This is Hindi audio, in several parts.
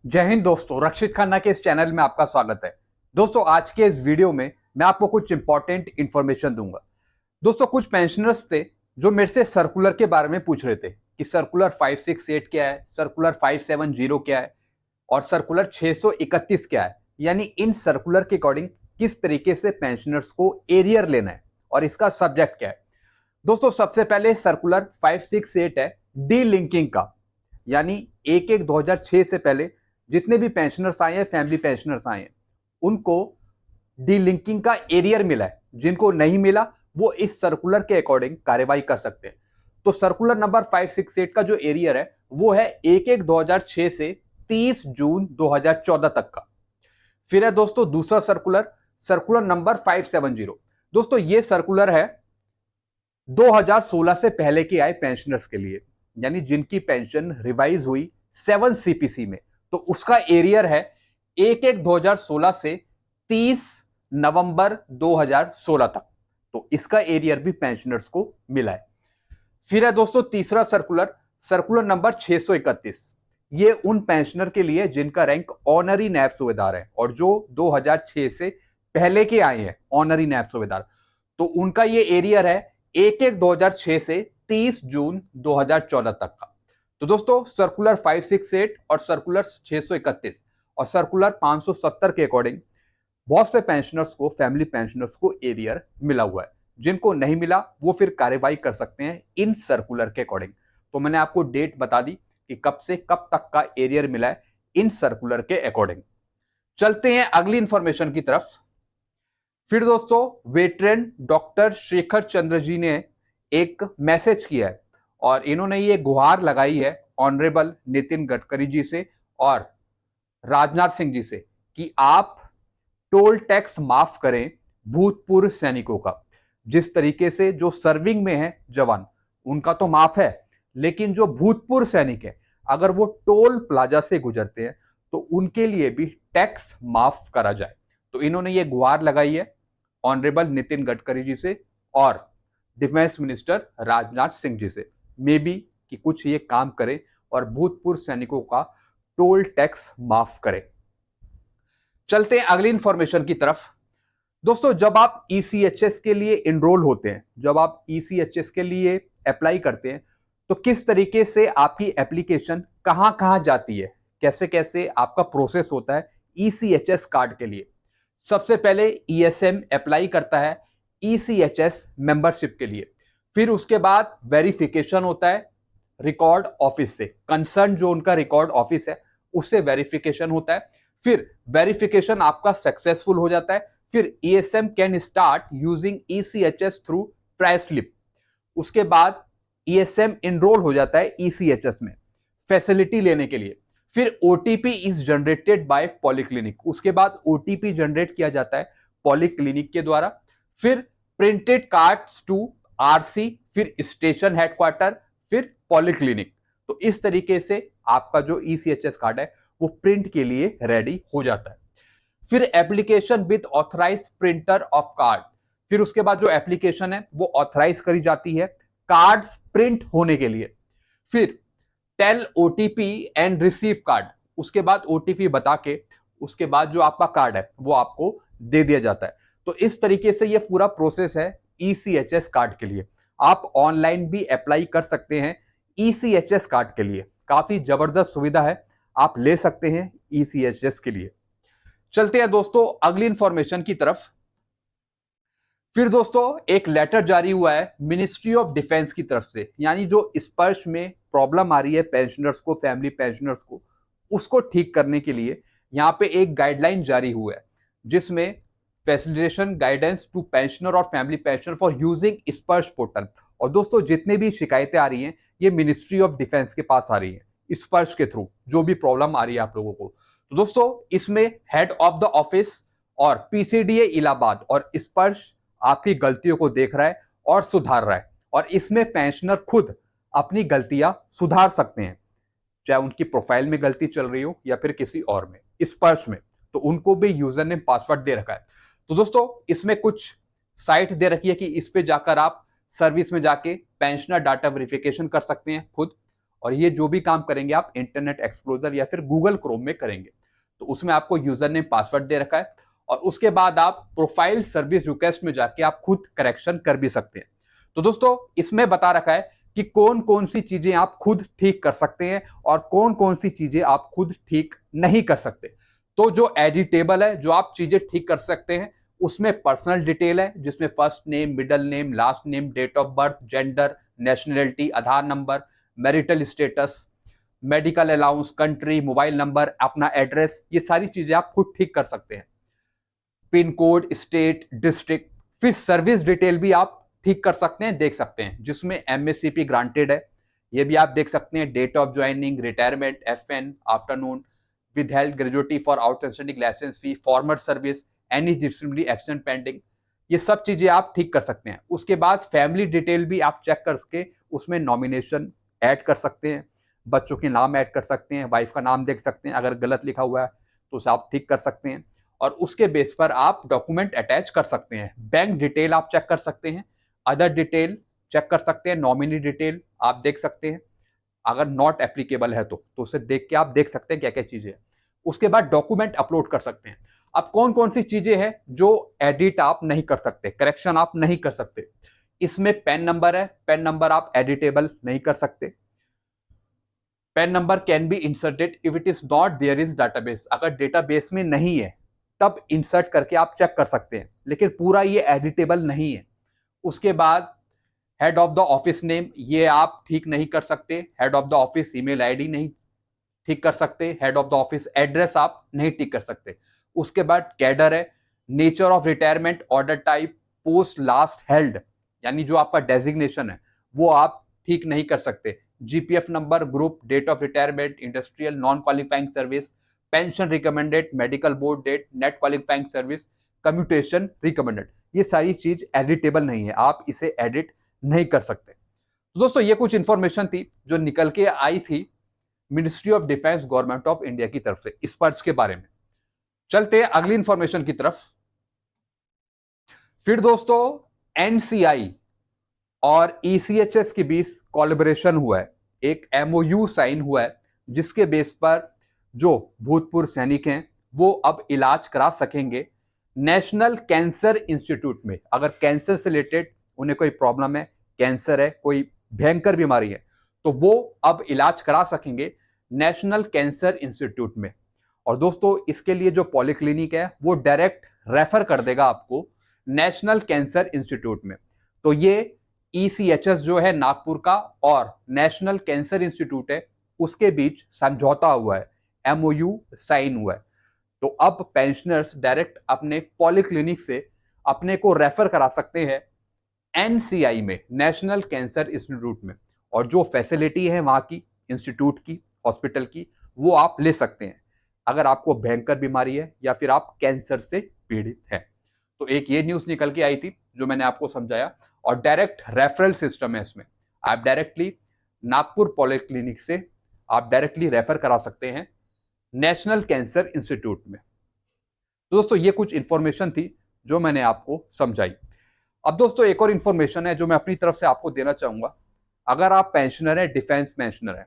जय हिंद दोस्तों, रक्षित खन्ना के इस चैनल में आपका स्वागत है। दोस्तों, आज के इस वीडियो में मैं आपको कुछ इंपॉर्टेंट इंफॉर्मेशन दूंगा। दोस्तों, कुछ पेंशनर्स थे जो मेरे से सर्कुलर के बारे में पूछ रहे थे कि सर्कुलर 568 क्या है, सर्कुलर 570 क्या है और सर्कुलर 631 क्या है। यानी इन सर्कुलर के अकॉर्डिंग किस तरीके से पेंशनर्स को एरियर लेना है और इसका सब्जेक्ट क्या है। दोस्तों, सबसे पहले सर्कुलर 568 है डी लिंकिंग का, यानी 1/1/2006 से पहले जितने भी पेंशनर्स आए हैं, फैमिली पेंशनर्स आए हैं, उनको डीलिंकिंग का एरियर मिला है। जिनको नहीं मिला वो इस सर्कुलर के अकॉर्डिंग कार्यवाही कर सकते हैं। तो सर्कुलर नंबर 568 का जो एरियर है वो है 1/1/2006 से 30 जून 2014 तक का। फिर है दोस्तों दूसरा सर्कुलर, सर्कुलर नंबर 570। दोस्तों, ये सर्कुलर है 2016 से पहले के आए पेंशनर्स के लिए, यानी जिनकी पेंशन रिवाइज हुई 7 सीपीसी में। तो उसका एरियर है 1/1/2016 से 30 नवंबर 2016 तक। तो इसका एरियर भी पेंशनर्स को मिला है। फिर है दोस्तों तीसरा सर्कुलर, सर्कुलर नंबर 631। ये उन पेंशनर के लिए जिनका रैंक ऑनरी नैब सूबेदार है और जो 2006 से पहले के आए हैं ऑनरी नैब सूबेदार, तो उनका ये एरियर है 1/1/2006 से 30 जून 2014 तक का। तो दोस्तों, सर्कुलर 568 और सर्कुलर 631 और सर्कुलर 570 के अकॉर्डिंग बहुत से पेंशनर्स को, फैमिली पेंशनर्स को एरियर मिला हुआ है। जिनको नहीं मिला वो फिर कार्यवाही कर सकते हैं इन सर्कुलर के अकॉर्डिंग। तो मैंने आपको डेट बता दी कि कब से कब तक का एरियर मिला है इन सर्कुलर के अकॉर्डिंग। चलते हैं अगली इंफॉर्मेशन की तरफ। फिर दोस्तों, वेटरन डॉक्टर शेखर चंद्र जी ने एक मैसेज किया है और इन्होंने ये गुहार लगाई है ऑनरेबल नितिन गडकरी जी से और राजनाथ सिंह जी से कि आप टोल टैक्स माफ करें भूतपूर्व सैनिकों का। जिस तरीके से जो सर्विंग में है जवान, उनका तो माफ है, लेकिन जो भूतपूर्व सैनिक है अगर वो टोल प्लाजा से गुजरते हैं तो उनके लिए भी टैक्स माफ करा जाए। तो इन्होंने ये गुहार लगाई है ऑनरेबल नितिन गडकरी जी से और डिफेंस मिनिस्टर राजनाथ सिंह जी से, मे बी कि कुछ ये काम करे और भूतपूर्व सैनिकों का टोल टैक्स माफ करे। चलते हैं अगली इंफॉर्मेशन की तरफ। दोस्तों, जब आप ईसीएचएस के लिए इनरोल होते हैं, जब आप ईसीएचएस के लिए अप्लाई करते हैं, तो किस तरीके से आपकी एप्लीकेशन कहां कहां जाती है, कैसे कैसे आपका प्रोसेस होता है ईसीएचएस कार्ड के लिए। सबसे पहले ईएसएम अप्लाई करता है ईसीएचएस मेंबरशिप के लिए। फिर उसके बाद वेरिफिकेशन होता है रिकॉर्ड ऑफिस से, कंसर्न जो उनका रिकॉर्ड ऑफिस है उससे वेरिफिकेशन होता है। फिर वेरिफिकेशन आपका सक्सेसफुल हो जाता है। फिर ESM can start using ECHS through try slip. उसके बाद ईएसएम इनरोल हो जाता है ईसीएचएस में फैसिलिटी लेने के लिए। फिर OTP is generated by polyclinic. उसके बाद ओटीपी जनरेट किया जाता है पॉलीक्लिनिक के द्वारा। फिर प्रिंटेड कार्ड्स टू आरसी, फिर स्टेशन हेडक्वार्टर, फिर पॉलीक्लिनिक। तो इस तरीके से आपका जो ईसीएचएस कार्ड है वो प्रिंट के लिए रेडी हो जाता है। फिर application with authorize printer of card. फिर उसके बाद जो एप्लीकेशन है वो ऑथराइज करी जाती है कार्ड प्रिंट होने के लिए। फिर tell OTP and receive card. उसके बाद ओटीपी बता के उसके बाद जो आपका कार्ड है वो आपको दे दिया जाता है। तो इस तरीके से ये पूरा प्रोसेस है ईसीएचएस कार्ड के लिए। आप ऑनलाइन भी अप्लाई कर सकते हैं ईसीएचएस कार्ड के लिए। काफी जबरदस्त सुविधा है, आप ले सकते हैं ईसीएचएस के लिए। चलते हैं दोस्तों अगली इंफॉर्मेशन की तरफ। फिर दोस्तों, एक लेटर जारी हुआ है मिनिस्ट्री ऑफ डिफेंस की तरफ से, यानी जो स्पर्श में प्रॉब्लम आ रही है पेंशनर्स को, फैमिली पेंशनर्स को, उसको ठीक करने के लिए यहाँ पे एक गाइडलाइन जारी हुआ है जिसमें फैसिलिटेशन गाइडेंस टू पेंशनर और फैमिली पेंशनर फॉर यूजिंग स्पर्श पोर्टल। और दोस्तों, जितने भी शिकायतें आ रही हैं ये मिनिस्ट्री ऑफ डिफेंस के पास आ रही है स्पर्श के थ्रू, जो भी प्रॉब्लम आ रही है आप लोगों को। तो दोस्तों, इसमें हेड ऑफ द ऑफिस और पीसीडीए इलाहाबाद और स्पर्श आपकी गलतियों को देख रहा है और सुधार रहा है। और इसमें पेंशनर खुद अपनी गलतियां सुधार सकते हैं, चाहे उनकी प्रोफाइल में गलती चल रही हो या फिर किसी और में, स्पर्श में। तो उनको भी यूजर नेम पासवर्ड दे रखा है। तो दोस्तों, इसमें कुछ साइट दे रखी है कि इस पे जाकर आप सर्विस में जाके पेंशनर डाटा वेरिफिकेशन कर सकते हैं खुद, और ये जो भी काम करेंगे आप इंटरनेट एक्सप्लोरर या फिर गूगल क्रोम में करेंगे। तो उसमें आपको यूजर नेम पासवर्ड दे रखा है और उसके बाद आप प्रोफाइल सर्विस रिक्वेस्ट में जाके आप खुद करेक्शन कर भी सकते हैं। तो दोस्तों इसमें बता रखा है कि कौन कौन सी चीजें आप खुद ठीक कर सकते हैं और कौन कौन सी चीजें आप खुद ठीक नहीं कर सकते। तो जो एडिटेबल है, जो आप चीजें ठीक कर सकते हैं, उसमें पर्सनल डिटेल है जिसमें first name, middle name, last name, date of birth, gender, nationality, Aadhaar number, marital status, medical allowance, country, mobile number, अपना एड्रेस, ये सारी चीजें आप खुद ठीक कर सकते हैं। पिन कोड, स्टेट, डिस्ट्रिक्ट, फिर सर्विस डिटेल भी आप ठीक कर सकते हैं, देख सकते हैं, जिसमें एमएससीपी ग्रांटेड है ये भी आप देख सकते हैं। Date of joining, retirement, FN, afternoon, with health, gratuity for outstanding licence fee, former service, any disciplinary action pending, ये सब चीजें आप ठीक कर सकते हैं। उसके बाद फैमिली डिटेल भी आप चेक करके उसमें नॉमिनेशन ऐड कर सकते हैं, बच्चों के नाम ऐड कर सकते हैं, वाइफ का नाम देख सकते हैं, अगर गलत लिखा हुआ है तो उसे आप ठीक कर सकते हैं और उसके बेस पर आप डॉक्यूमेंट अटैच कर सकते हैं। बैंक डिटेल आप चेक कर सकते हैं, अदर डिटेल चेक कर सकते हैं, नॉमिनी डिटेल आप देख सकते हैं, अगर नॉट एप्लीकेबल है तो उसे देख के आप देख सकते हैं क्या क्या चीजें हैं। उसके बाद डॉक्यूमेंट अपलोड कर सकते हैं। अब कौन कौन सी चीजें हैं जो एडिट आप नहीं कर सकते, करेक्शन आप नहीं कर सकते, इसमें पैन नंबर है, पैन नंबर आप एडिटेबल नहीं कर सकते। PAN number can be inserted if it is not there is database, अगर डेटाबेस में नहीं है तब इंसर्ट करके आप चेक कर सकते हैं, लेकिन पूरा ये एडिटेबल नहीं है। उसके बाद head of the office name, ये आप ठीक नहीं कर सकते, head of the office email ID नहीं ठीक कर सकते, head of the office address आप नहीं ठीक कर सकते। उसके बाद कैडर है, nature of retirement, order type, post last held, यानी जो आपका डेजिग्नेशन है वो आप ठीक नहीं कर सकते। GPF number, group, date of retirement, industrial, non qualifying service, pension recommended, medical board date, net qualifying service, commutation recommended, ये सारी चीज एडिटेबल नहीं है, आप इसे एडिट नहीं कर सकते। तो दोस्तों ये कुछ इंफॉर्मेशन थी जो निकल के आई थी ministry of defence government of India की तरफ से इस पर्च के बारे में। चलते हैं अगली इंफॉर्मेशन की तरफ। फिर दोस्तों एनसीआई और ईसीएचएस के बीच कोलैबोरेशन हुआ है, एक एमओयू साइन हुआ है जिसके बेस पर जो भूतपूर्व सैनिक हैं वो अब इलाज करा सकेंगे नेशनल कैंसर इंस्टीट्यूट में। अगर कैंसर से रिलेटेड उन्हें कोई प्रॉब्लम है, कैंसर है, कोई भयंकर बीमारी है, तो वो अब इलाज करा सकेंगे नेशनल कैंसर इंस्टीट्यूट में। और दोस्तों इसके लिए जो पॉलीक्लिनिक है वो डायरेक्ट रेफर कर देगा आपको नेशनल कैंसर इंस्टीट्यूट में। तो ये ईसीएचएस जो है नागपुर का और नेशनल कैंसर इंस्टीट्यूट है उसके बीच समझौता हुआ है, एमओयू साइन हुआ है। तो अब पेंशनर्स डायरेक्ट अपने पॉलीक्लिनिक से अपने को रेफर करा सकते हैं एनसीआई में, नेशनल कैंसर इंस्टीट्यूट में, और जो फैसिलिटी है वहां की, इंस्टीट्यूट की, हॉस्पिटल की, वो आप ले सकते हैं अगर आपको भयंकर बीमारी है या फिर आप कैंसर से पीड़ित हैं। तो एक ये न्यूज निकल के आई थी जो मैंने आपको समझाया, और डायरेक्ट रेफरल सिस्टम है इसमें, आप डायरेक्टली नागपुर पॉलीक्लिनिक से आप डायरेक्टली रेफर करा सकते हैं नेशनल कैंसर इंस्टीट्यूट में। तो दोस्तों ये कुछ इंफॉर्मेशन थी जो मैंने आपको समझाई। अब दोस्तों एक और इंफॉर्मेशन है जो मैं अपनी तरफ से आपको देना चाहूंगा। अगर आप पेंशनर हैं, डिफेंस पेंशनर हैं,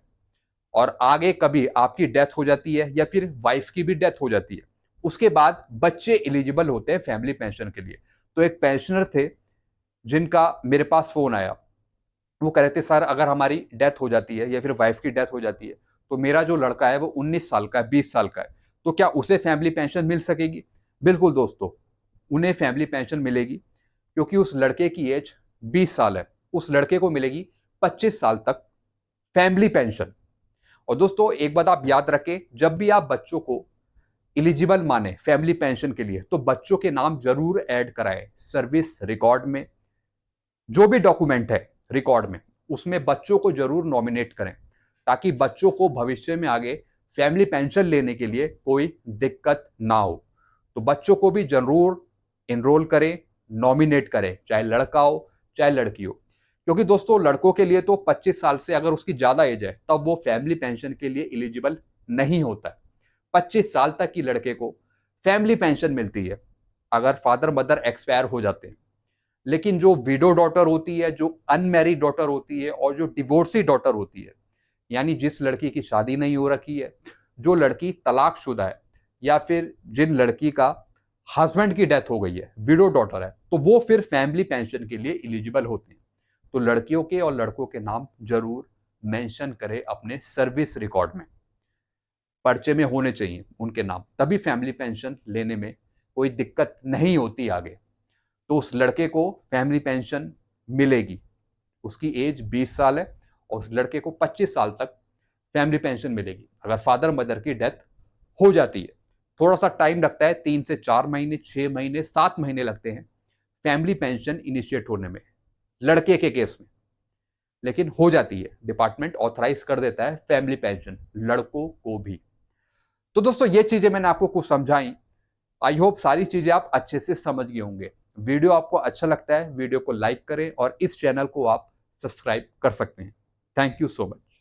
और आगे कभी आपकी डेथ हो जाती है या फिर वाइफ की भी डेथ हो जाती है, उसके बाद बच्चे एलिजिबल होते हैं फैमिली पेंशन के लिए। तो एक पेंशनर थे जिनका मेरे पास फोन आया, वो कह रहे थे सर अगर हमारी डेथ हो जाती है या फिर वाइफ की डेथ हो जाती है तो मेरा जो लड़का है वो 19 साल का है, 20 साल का है, तो क्या उसे फैमिली पेंशन मिल सकेगी? बिल्कुल दोस्तों, उन्हें फैमिली पेंशन मिलेगी क्योंकि उस लड़के की एज 20 साल है, उस लड़के को मिलेगी 25 साल तक फैमिली पेंशन। और दोस्तों एक बात आप याद रखें, जब भी आप बच्चों को एलिजिबल माने फैमिली पेंशन के लिए तो बच्चों के नाम जरूर ऐड कराएं सर्विस रिकॉर्ड में, जो भी डॉक्यूमेंट है रिकॉर्ड में उसमें बच्चों को जरूर नॉमिनेट करें ताकि बच्चों को भविष्य में आगे फैमिली पेंशन लेने के लिए कोई दिक्कत ना हो। तो बच्चों को भी जरूर इनरोल करें, नॉमिनेट करें, चाहे लड़का हो चाहे लड़की हो, क्योंकि दोस्तों लड़कों के लिए तो 25 साल से अगर उसकी ज्यादा एज है तब वो फैमिली पेंशन के लिए एलिजिबल नहीं होता है। 25 साल तक की लड़के को फैमिली पेंशन मिलती है अगर फादर मदर एक्सपायर हो जाते हैं, लेकिन जो विडो डॉटर होती है, जो अनमैरिड डॉटर होती है और जो डिवोर्सी डॉटर होती है, यानी जिस लड़की की शादी नहीं हो रखी है, जो लड़की तलाकशुदा है, या फिर जिन लड़की का हस्बैंड की डेथ हो गई है, विडो डॉटर है, तो वो फिर फैमिली पेंशन के लिए एलिजिबल होते हैं। तो लड़कियों के और लड़कों के नाम जरूर मेंशन करें अपने सर्विस रिकॉर्ड में, पर्चे में होने चाहिए उनके नाम, तभी फैमिली पेंशन लेने में कोई दिक्कत नहीं होती आगे। तो उस लड़के को फैमिली पेंशन मिलेगी, उसकी एज 20 साल है और उस लड़के को 25 साल तक फैमिली पेंशन मिलेगी। अगर फादर मदर की डेथ हो जाती है, थोड़ा सा टाइम लगता है, 3 से 4 महीने, 6 महीने, 7 महीने लगते हैं फैमिली पेंशन इनिशिएट होने में लड़के के केस में, लेकिन हो जाती है, डिपार्टमेंट ऑथराइज कर देता है फैमिली पेंशन लड़कों को भी। तो दोस्तों ये चीजें मैंने आपको कुछ समझाई, आई होप सारी चीजें आप अच्छे से समझ गए होंगे। वीडियो आपको अच्छा लगता है, वीडियो को लाइक करें और इस चैनल को आप सब्सक्राइब कर सकते हैं। Thank you so much.